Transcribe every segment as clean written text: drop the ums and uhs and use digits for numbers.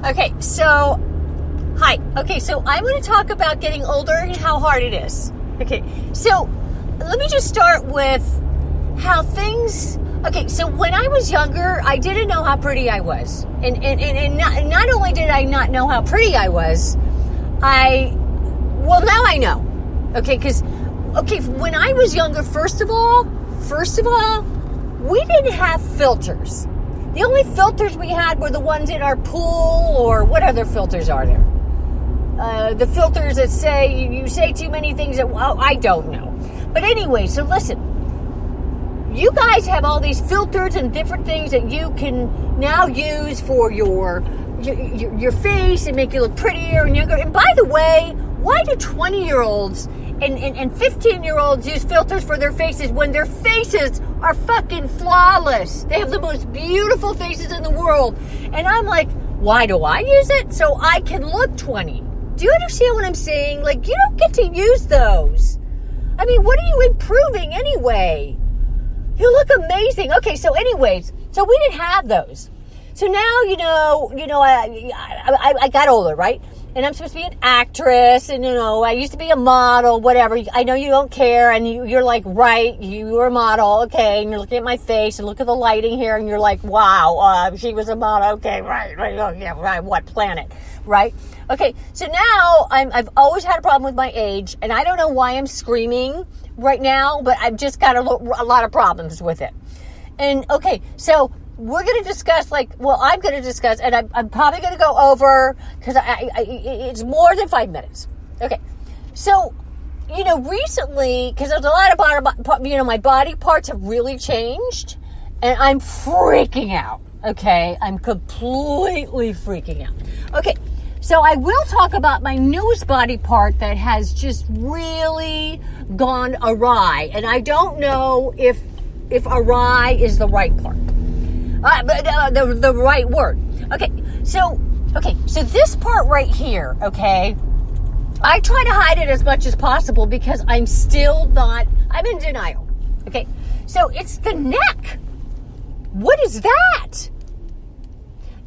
Okay, so, hi. Okay, so I'm going to talk about getting older and how hard it is. Okay, so let me just start with how things... Okay, so when I was younger, I didn't know how pretty I was. And not only did I not know how pretty I was, now I know. Okay, when I was younger, first of all, we didn't have filters. The only filters we had were the ones in our pool, or what other filters are there? The filters that say, you say too many things that, well, I don't know. But anyway, so listen. You guys have all these filters and different things that you can now use for your face and make you look prettier and younger. And by the way, why do 20-year-olds and 15-year-olds use filters for their faces when their faces are fucking flawless? They have the most beautiful faces in the world. And I'm like, why do I use it? So I can look 20. Do you understand what I'm saying? Like, you don't get to use those. I mean, what are you improving anyway? You look amazing. Okay, so anyways, so we didn't have those. So now, I got older, right? And I'm supposed to be an actress, and, I used to be a model, whatever. I know you don't care, and you're like, right, you were a model, okay, and you're looking at my face, and look at the lighting here, and you're like, wow, she was a model, okay, right, yeah, right, what planet, right? Okay, so now I've always had a problem with my age, and I don't know why I'm screaming right now, but I've just got a lot of problems with it. And, okay, so... we're going to discuss, I'm going to discuss, and I'm probably going to go over, because it's more than 5 minutes. Okay, so, recently, because there's a lot of, my body parts have really changed, and I'm freaking out, okay? I'm completely freaking out. Okay, so I will talk about my newest body part that has just really gone awry, and I don't know if awry is the right part. The right word. Okay, so this part right here, okay, I try to hide it as much as possible because I'm in denial. Okay, so it's the neck. What is that?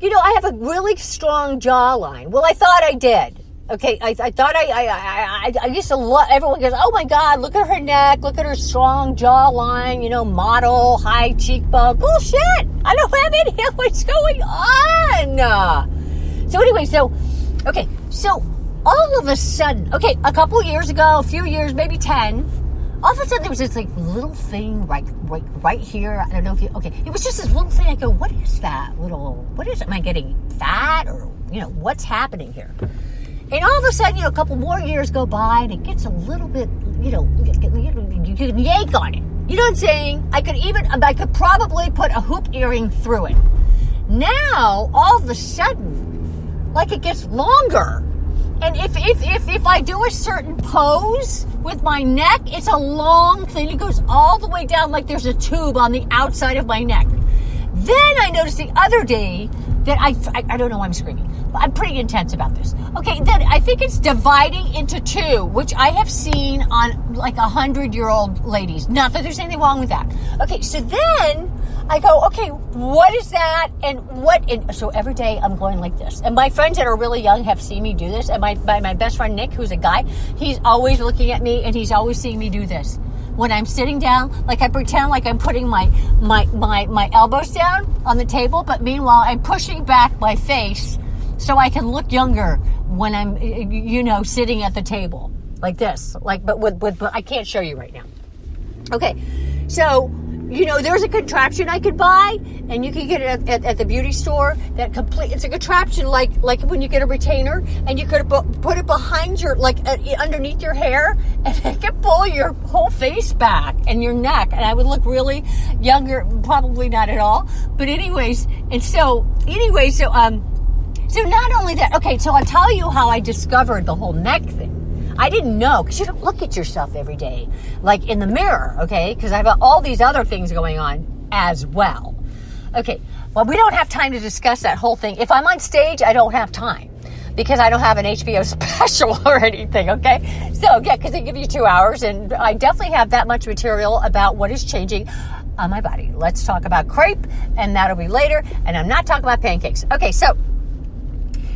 I have a really strong jawline. Well, I thought I did. Okay, I thought I used to love, everyone goes, oh my God, look at her neck, look at her strong jawline, model, high cheekbone. Bullshit! I don't have any idea what's going on. So anyway, so all of a sudden, a couple years ago, a few years, maybe 10, all of a sudden there was this little thing right here. I don't know if it was just this little thing. I go, what is that what is it? Am I getting fat or, what's happening here? And all of a sudden, a couple more years go by, and it gets a little bit, you can yank on it. You know what I'm saying? I could probably put a hoop earring through it. Now, all of a sudden, it gets longer. And if I do a certain pose with my neck, it's a long thing. It goes all the way down like there's a tube on the outside of my neck. Then I noticed the other day that I don't know why I'm screaming. I'm pretty intense about this. Okay, then I think it's dividing into two, which I have seen on 100-year-old ladies. Not that there's anything wrong with that. Okay, so then I go, okay, what is that? And so every day I'm going like this. And my friends that are really young have seen me do this. And my best friend Nick, who's a guy, he's always looking at me and he's always seeing me do this. When I'm sitting down, I pretend like I'm putting my elbows down on the table, but meanwhile I'm pushing back my face so I can look younger when I'm, sitting at the table like this. But I can't show you right now. Okay, so there's a contraption I could buy, and you can get it at the beauty store. It's a contraption like when you get a retainer, and you could put it behind your, underneath your hair, and it can pull your whole face back and your neck, and I would look really younger. Probably not at all, but so not only that. Okay, so I'll tell you how I discovered the whole neck thing. I didn't know, because you don't look at yourself every day, in the mirror, okay? Because I've got all these other things going on as well. Okay, well, we don't have time to discuss that whole thing. If I'm on stage, I don't have time, because I don't have an HBO special or anything, okay? So, yeah, because they give you 2 hours, and I definitely have that much material about what is changing on my body. Let's talk about crepe, and that'll be later, and I'm not talking about pancakes. Okay, so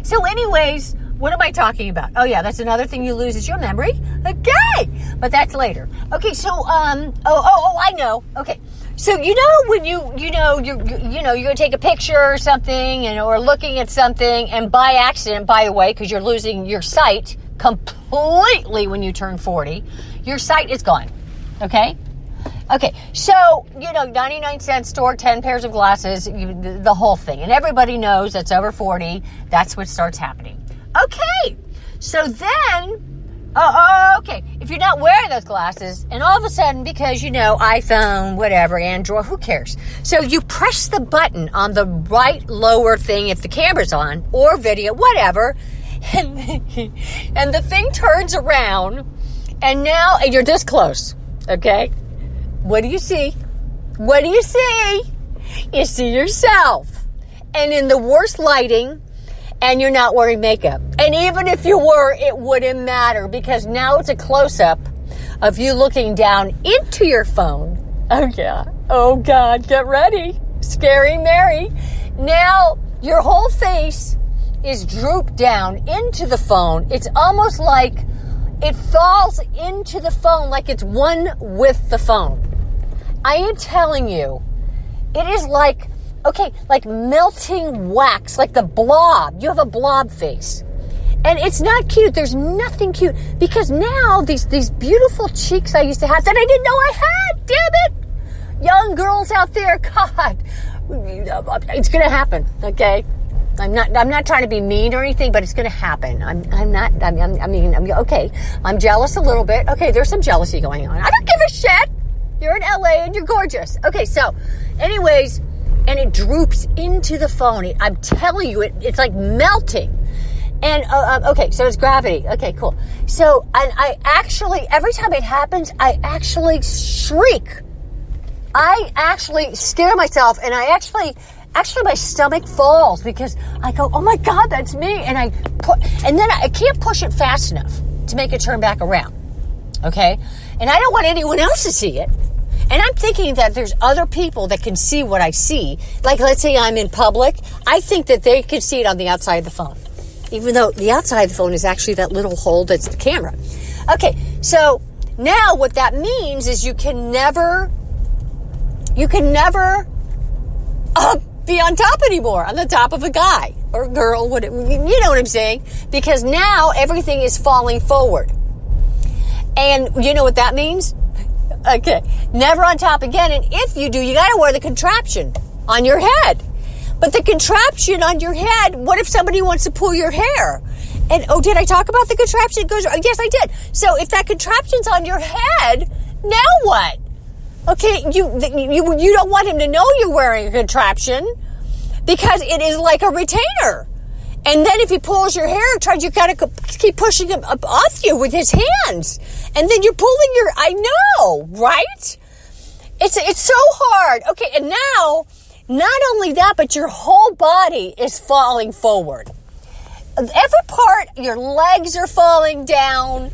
So anyways, what am I talking about? Oh yeah, that's another thing you lose is your memory. Okay, but that's later. Okay, so I know. Okay, so when you're gonna take a picture or something, or looking at something, and by accident, by the way, because you're losing your sight completely when you turn 40, your sight is gone. Okay, so 99-cent store, 10 pairs of glasses, the whole thing, and everybody knows that's over 40. That's what starts happening. Okay, so then, okay, if you're not wearing those glasses, and all of a sudden, because, iPhone, whatever, Android, who cares? So you press the button on the right lower thing if the camera's on, or video, whatever, and the thing turns around, and you're this close, okay? What do you see? What do you see? You see yourself, and in the worst lighting, and you're not wearing makeup. And even if you were, it wouldn't matter, because now it's a close-up of you looking down into your phone. Oh, yeah. Oh, God, get ready. Scary Mary. Now, your whole face is drooped down into the phone. It's almost like it falls into the phone, like it's one with the phone. I am telling you, it is like melting wax, like the blob. You have a blob face. And it's not cute. There's nothing cute. Because now these beautiful cheeks I used to have that I didn't know I had, damn it. Young girls out there, God, it's going to happen, okay? I'm not trying to be mean or anything, but it's going to happen. Okay, I'm jealous a little bit. Okay, there's some jealousy going on. I don't give a shit. You're in LA and you're gorgeous. Okay, so anyways, and it droops into the phone. I'm telling you, it's like melting. And, okay, so it's gravity. Okay, cool. So, and I actually, every time it happens, I actually shriek. I actually scare myself, and actually my stomach falls, because I go, oh my God, that's me. And then I can't push it fast enough to make it turn back around. Okay? And I don't want anyone else to see it. And I'm thinking that there's other people that can see what I see. Like, let's say I'm in public. I think that they can see it on the outside of the phone. Even though the outside of the phone is actually that little hole that's the camera. Okay, so now what that means is you can never be on top anymore, on the top of a guy or girl, you know what I'm saying? Because now everything is falling forward. And you know what that means? Okay, never on top again. And if you do, you got to wear the contraption on your head. But the contraption on your head, what if somebody wants to pull your hair? And, did I talk about the contraption? Yes, I did. So if that contraption's on your head, now what? Okay, you don't want him to know you're wearing a contraption, because it is like a retainer. And then if he pulls your hair, you gotta keep pushing him up off you with his hands. And then you're pulling I know, right? It's so hard. Okay, and now, not only that, but your whole body is falling forward. Every part, your legs are falling down,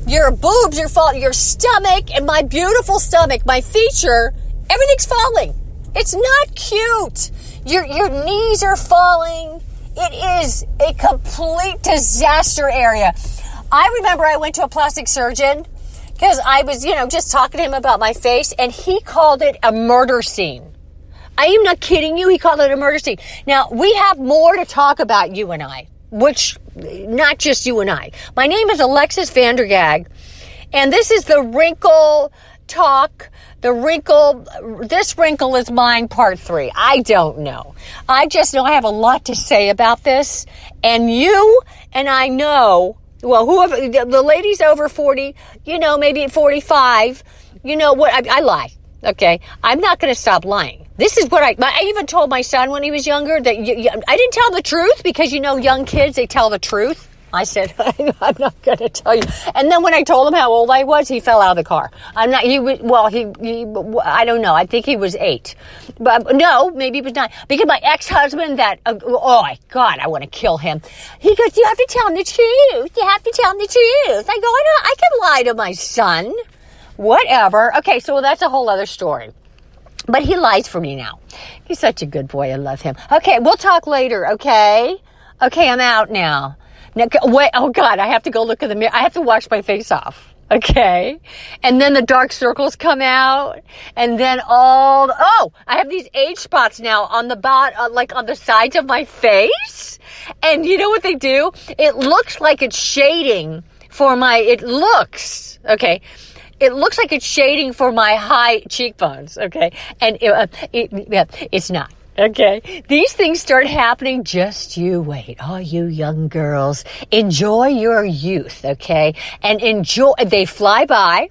your boobs are falling, your stomach, and my beautiful stomach, my feature, everything's falling. It's not cute. Your knees are falling. It is a complete disaster area. I remember I went to a plastic surgeon because I was, just talking to him about my face, and he called it a murder scene. I am not kidding you. He called it a murder scene. Now, we have more to talk about, you and I, which, not just you and I. My name is Alexis Van Der Gaag, and this is the Wrinkle Talk. This wrinkle is mine, part 3. I don't know. I just know I have a lot to say about this. And you and I know, well, whoever, the ladies over 40, maybe at 45, what, I lie. Okay. I'm not going to stop lying. This is what I even told my son when he was younger that I didn't tell the truth, because, young kids, they tell the truth. I said, I'm not going to tell you. And then when I told him how old I was, he fell out of the car. I don't know. I think he was 8. But no, maybe he was 9. Because my ex-husband oh my God, I want to kill him. He goes, you have to tell him the truth. You have to tell him the truth. I go, I can lie to my son. Whatever. Okay, so that's a whole other story. But he lies for me now. He's such a good boy. I love him. Okay, we'll talk later, okay? Okay, I'm out now. Now, wait, oh God, I have to go look in the mirror. I have to wash my face off. Okay. And then the dark circles come out. And then I have these age spots now on the like on the sides of my face. And you know what they do? It looks like it's shading for it looks like it's shading for my high cheekbones. Okay. And it's not. Okay, these things start happening. Just you wait. All you young girls, enjoy your youth, okay? And they fly by,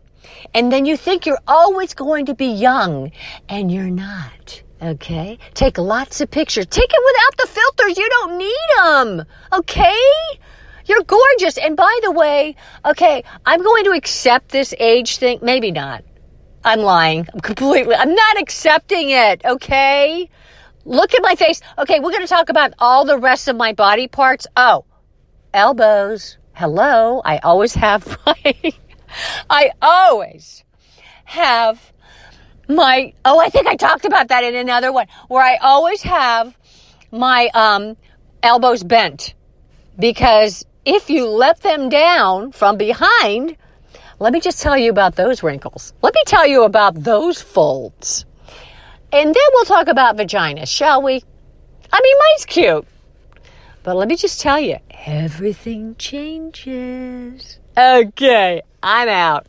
and then you think you're always going to be young, and you're not, okay? Take lots of pictures. Take it without the filters. You don't need them, okay? You're gorgeous. And by the way, okay, I'm going to accept this age thing. Maybe not. I'm lying. I'm not accepting it, okay? Look at my face. Okay, we're going to talk about all the rest of my body parts. Oh, elbows. Hello. I always have I think I talked about that in another one, where I always have my elbows bent. Because if you let them down from behind, let me just tell you about those wrinkles. Let me tell you about those folds. And then we'll talk about vaginas, shall we? I mean, mine's cute. But let me just tell you, everything changes. Okay, I'm out.